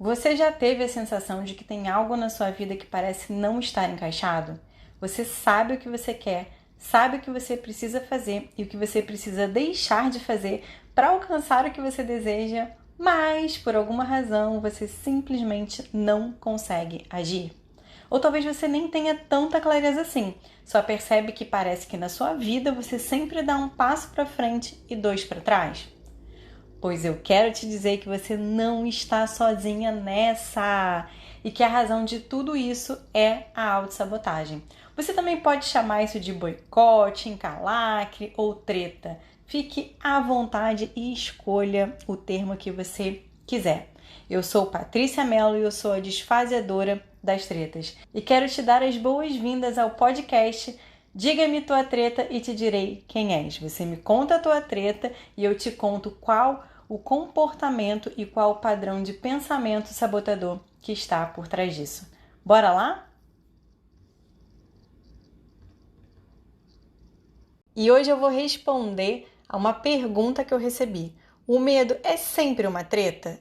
Você já teve a sensação de que tem algo na sua vida que parece não estar encaixado? Você sabe o que você quer, sabe o que você precisa fazer e o que você precisa deixar de fazer para alcançar o que você deseja, mas por alguma razão você simplesmente não consegue agir. Ou talvez você nem tenha tanta clareza assim, só percebe que parece que na sua vida você sempre dá um passo para frente e dois para trás. Pois eu quero te dizer que você não está sozinha nessa e que a razão de tudo isso é a autossabotagem. Você também pode chamar isso de boicote, encalacre ou treta. Fique à vontade e escolha o termo que você quiser. Eu sou Patrícia Mello e eu sou a desfazedora das tretas. E quero te dar as boas-vindas ao podcast Diga-me tua treta e te direi quem és. Você me conta a tua treta e eu te conto qual o comportamento e qual o padrão de pensamento sabotador que está por trás disso. Bora lá? E hoje eu vou responder a uma pergunta que eu recebi. O medo é sempre uma treta?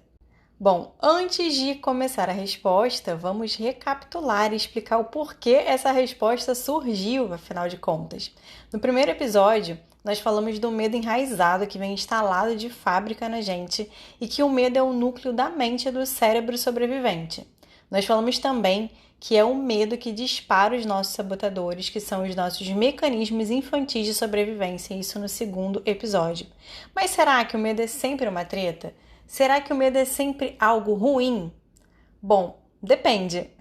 Bom, antes de começar a resposta, vamos recapitular e explicar o porquê essa resposta surgiu, afinal de contas. No primeiro episódio, nós falamos do medo enraizado que vem instalado de fábrica na gente e que o medo é o núcleo da mente e do cérebro sobrevivente. Nós falamos também que é o medo que dispara os nossos sabotadores, que são os nossos mecanismos infantis de sobrevivência, isso no segundo episódio. Mas será que o medo é sempre uma treta? Será que o medo é sempre algo ruim? Bom, depende.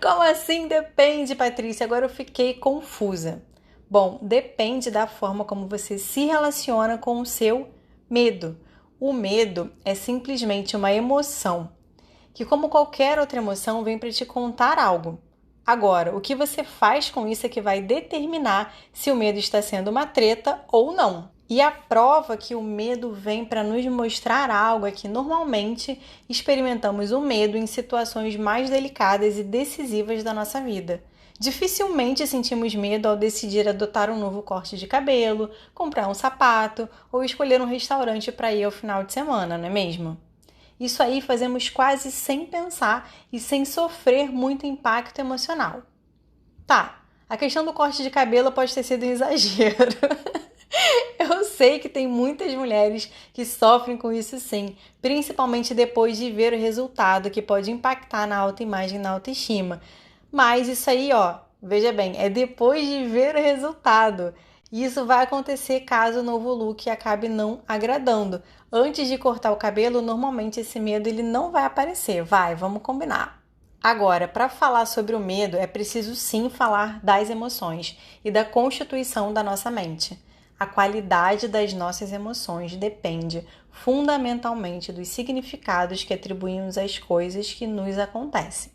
Como assim depende, Patrícia? Agora eu fiquei confusa. Bom, depende da forma como você se relaciona com o seu medo. O medo é simplesmente uma emoção que, como qualquer outra emoção, vem para te contar algo. Agora, o que você faz com isso é que vai determinar se o medo está sendo uma treta ou não. E a prova que o medo vem para nos mostrar algo é que normalmente experimentamos o medo em situações mais delicadas e decisivas da nossa vida. Dificilmente sentimos medo ao decidir adotar um novo corte de cabelo, comprar um sapato ou escolher um restaurante para ir ao final de semana, não é mesmo? Isso aí fazemos quase sem pensar e sem sofrer muito impacto emocional. Tá, a questão do corte de cabelo pode ter sido um exagero. Eu sei que tem muitas mulheres que sofrem com isso sim, principalmente depois de ver o resultado que pode impactar na autoimagem e na autoestima. Mas isso aí, ó, veja bem, é depois de ver o resultado. E isso vai acontecer caso o novo look acabe não agradando. Antes de cortar o cabelo, normalmente esse medo ele não vai aparecer. Vamos combinar. Agora, para falar sobre o medo, é preciso sim falar das emoções e da constituição da nossa mente. A qualidade das nossas emoções depende fundamentalmente dos significados que atribuímos às coisas que nos acontecem.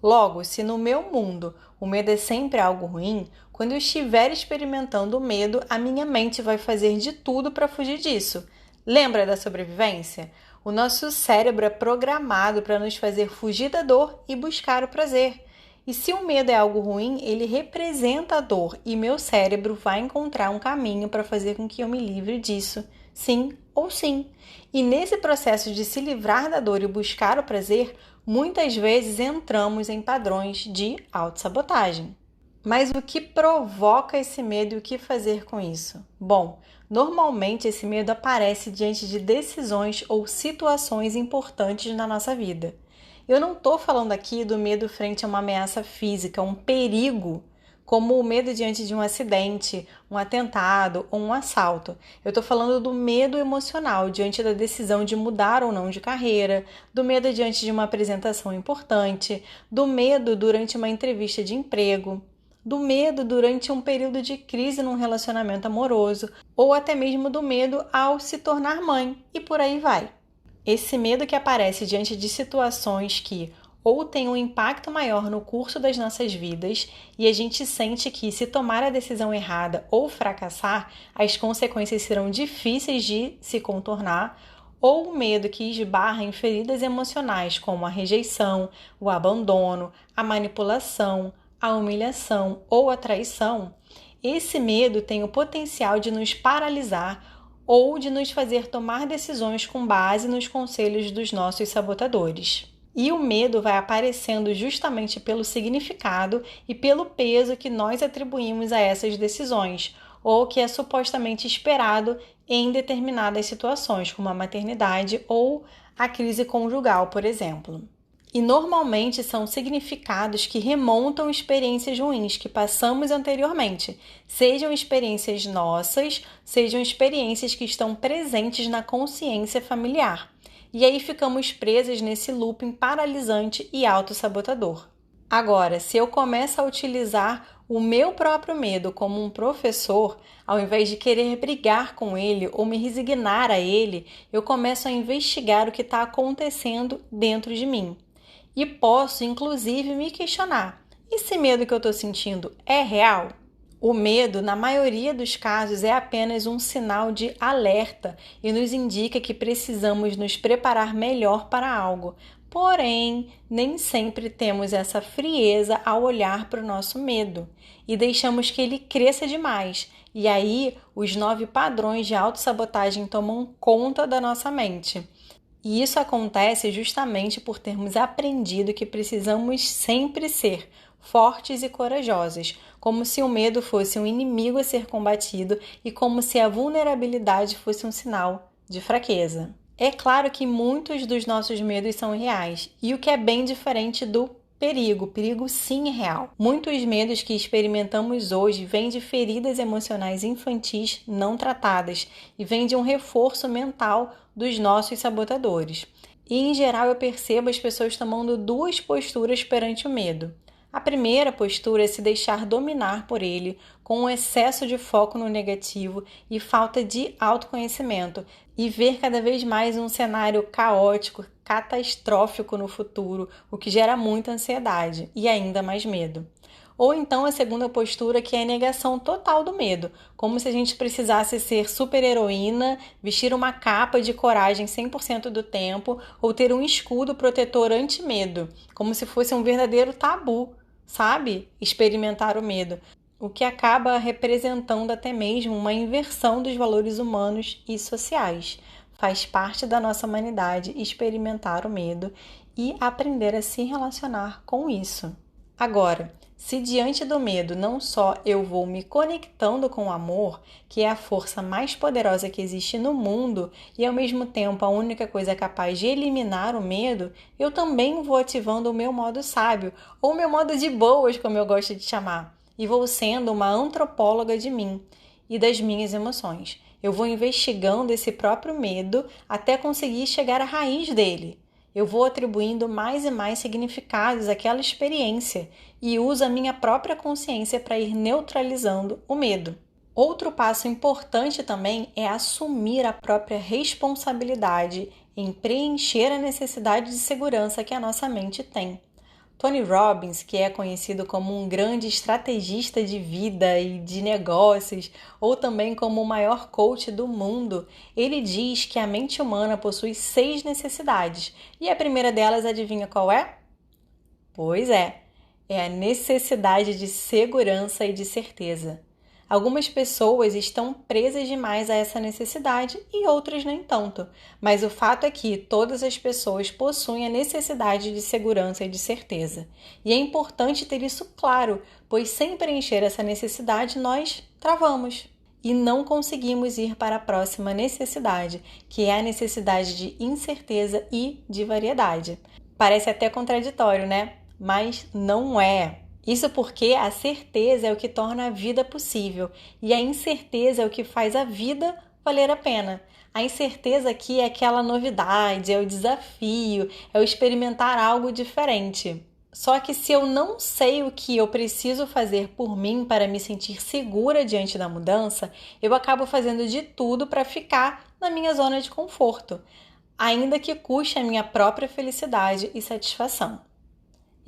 Logo, se no meu mundo o medo é sempre algo ruim, quando eu estiver experimentando o medo, a minha mente vai fazer de tudo para fugir disso. Lembra da sobrevivência? O nosso cérebro é programado para nos fazer fugir da dor e buscar o prazer. E se o medo é algo ruim, ele representa a dor e meu cérebro vai encontrar um caminho para fazer com que eu me livre disso, sim ou sim. E nesse processo de se livrar da dor e buscar o prazer, muitas vezes entramos em padrões de autossabotagem. Mas o que provoca esse medo e o que fazer com isso? Bom, normalmente esse medo aparece diante de decisões ou situações importantes na nossa vida. Eu não estou falando aqui do medo frente a uma ameaça física, um perigo, como o medo diante de um acidente, um atentado ou um assalto. Eu estou falando do medo emocional diante da decisão de mudar ou não de carreira, do medo diante de uma apresentação importante, do medo durante uma entrevista de emprego, do medo durante um período de crise num relacionamento amoroso, ou até mesmo do medo ao se tornar mãe, e por aí vai. Esse medo que aparece diante de situações que ou têm um impacto maior no curso das nossas vidas e a gente sente que se tomar a decisão errada ou fracassar, as consequências serão difíceis de se contornar, ou o medo que esbarra em feridas emocionais como a rejeição, o abandono, a manipulação, a humilhação ou a traição. Esse medo tem o potencial de nos paralisar ou de nos fazer tomar decisões com base nos conselhos dos nossos sabotadores. E o medo vai aparecendo justamente pelo significado e pelo peso que nós atribuímos a essas decisões, ou que é supostamente esperado em determinadas situações, como a maternidade ou a crise conjugal, por exemplo. E normalmente são significados que remontam experiências ruins que passamos anteriormente, sejam experiências nossas, sejam experiências que estão presentes na consciência familiar. E aí ficamos presas nesse looping paralisante e autossabotador. Agora, se eu começo a utilizar o meu próprio medo como um professor, ao invés de querer brigar com ele ou me resignar a ele, eu começo a investigar o que está acontecendo dentro de mim. E posso, inclusive, me questionar: esse medo que eu estou sentindo é real? O medo, na maioria dos casos, é apenas um sinal de alerta e nos indica que precisamos nos preparar melhor para algo. Porém, nem sempre temos essa frieza ao olhar para o nosso medo e deixamos que ele cresça demais. E aí, os 9 padrões de autossabotagem tomam conta da nossa mente. E isso acontece justamente por termos aprendido que precisamos sempre ser fortes e corajosas, como se o medo fosse um inimigo a ser combatido e como se a vulnerabilidade fosse um sinal de fraqueza. É claro que muitos dos nossos medos são reais, e o que é bem diferente do perigo. Perigo sim é real. Muitos medos que experimentamos hoje vêm de feridas emocionais infantis não tratadas e vêm de um reforço mental dos nossos sabotadores. E em geral eu percebo as pessoas tomando 2 posturas perante o medo. A primeira postura é se deixar dominar por ele, com um excesso de foco no negativo e falta de autoconhecimento, e ver cada vez mais um cenário caótico, catastrófico no futuro, o que gera muita ansiedade e ainda mais medo. Ou então a segunda postura, que é a negação total do medo, como se a gente precisasse ser super-heroína, vestir uma capa de coragem 100% do tempo ou ter um escudo protetor anti-medo, como se fosse um verdadeiro tabu, sabe? Experimentar o medo, o que acaba representando até mesmo uma inversão dos valores humanos e sociais. Faz parte da nossa humanidade experimentar o medo e aprender a se relacionar com isso. Agora, se diante do medo não só eu vou me conectando com o amor, que é a força mais poderosa que existe no mundo e ao mesmo tempo a única coisa capaz de eliminar o medo, eu também vou ativando o meu modo sábio, ou o meu modo de boas, como eu gosto de chamar, e vou sendo uma antropóloga de mim e das minhas emoções. Eu vou investigando esse próprio medo até conseguir chegar à raiz dele. Eu vou atribuindo mais e mais significados àquela experiência e uso a minha própria consciência para ir neutralizando o medo. Outro passo importante também é assumir a própria responsabilidade em preencher a necessidade de segurança que a nossa mente tem. Tony Robbins, que é conhecido como um grande estrategista de vida e de negócios, ou também como o maior coach do mundo, ele diz que a mente humana possui 6 necessidades. E a primeira delas, adivinha qual é? Pois é a necessidade de segurança e de certeza. Algumas pessoas estão presas demais a essa necessidade e outras nem tanto, mas o fato é que todas as pessoas possuem a necessidade de segurança e de certeza. E é importante ter isso claro, pois sem preencher essa necessidade nós travamos e não conseguimos ir para a próxima necessidade, que é a necessidade de incerteza e de variedade. Parece até contraditório, né? Mas não é. Isso porque a certeza é o que torna a vida possível e a incerteza é o que faz a vida valer a pena. A incerteza aqui é aquela novidade, é o desafio, é o experimentar algo diferente. Só que se eu não sei o que eu preciso fazer por mim para me sentir segura diante da mudança, eu acabo fazendo de tudo para ficar na minha zona de conforto, ainda que custe a minha própria felicidade e satisfação.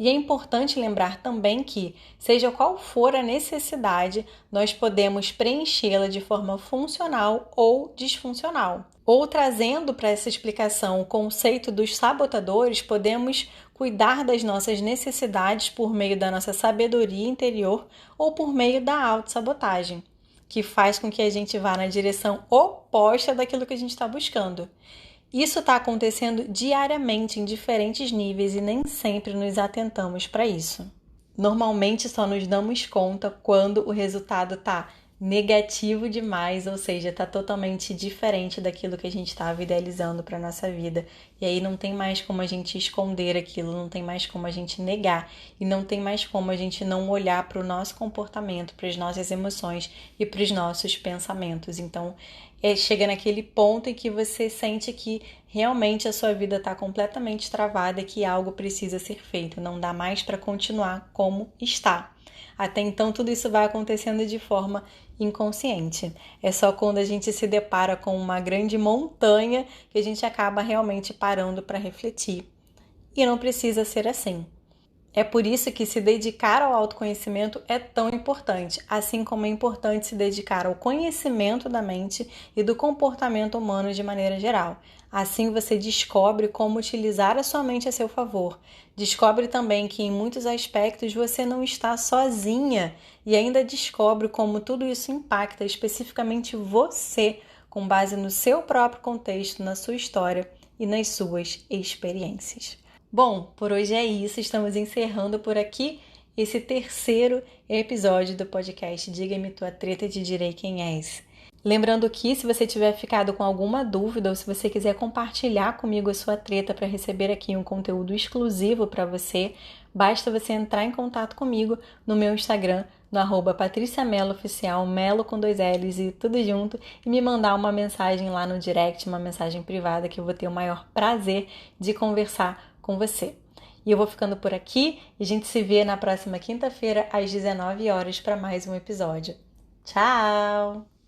E é importante lembrar também que, seja qual for a necessidade, nós podemos preenchê-la de forma funcional ou disfuncional. Ou trazendo para essa explicação o conceito dos sabotadores, podemos cuidar das nossas necessidades por meio da nossa sabedoria interior ou por meio da autossabotagem. que faz com que a gente vá na direção oposta daquilo que a gente está buscando. Isso está acontecendo diariamente em diferentes níveis e nem sempre nos atentamos para isso. Normalmente só nos damos conta quando o resultado está negativo demais, ou seja, está totalmente diferente daquilo que a gente estava idealizando para a nossa vida. E aí não tem mais como a gente esconder aquilo, não tem mais como a gente negar e não tem mais como a gente não olhar para o nosso comportamento, para as nossas emoções e para os nossos pensamentos. Então, chega naquele ponto em que você sente que realmente a sua vida está completamente travada e que algo precisa ser feito, não dá mais para continuar como está. Até então, tudo isso vai acontecendo de forma inconsciente. É só quando a gente se depara com uma grande montanha que a gente acaba realmente parando para refletir. E não precisa ser assim. É por isso que se dedicar ao autoconhecimento é tão importante, assim como é importante se dedicar ao conhecimento da mente e do comportamento humano de maneira geral. Assim você descobre como utilizar a sua mente a seu favor. Descobre também que em muitos aspectos você não está sozinha e ainda descobre como tudo isso impacta especificamente você, com base no seu próprio contexto, na sua história e nas suas experiências. Bom, por hoje é isso. Estamos encerrando por aqui esse terceiro episódio do podcast Diga-me Tua Treta e Te Direi Quem És. Lembrando que se você tiver ficado com alguma dúvida ou se você quiser compartilhar comigo a sua treta para receber aqui um conteúdo exclusivo para você, basta você entrar em contato comigo no meu Instagram, no @patriciamelooficial, Melo com 2 L's e tudo junto, e me mandar uma mensagem lá no direct, uma mensagem privada que eu vou ter o maior prazer de conversar com você. E eu vou ficando por aqui e a gente se vê na próxima quinta-feira às 19 horas para mais um episódio. Tchau!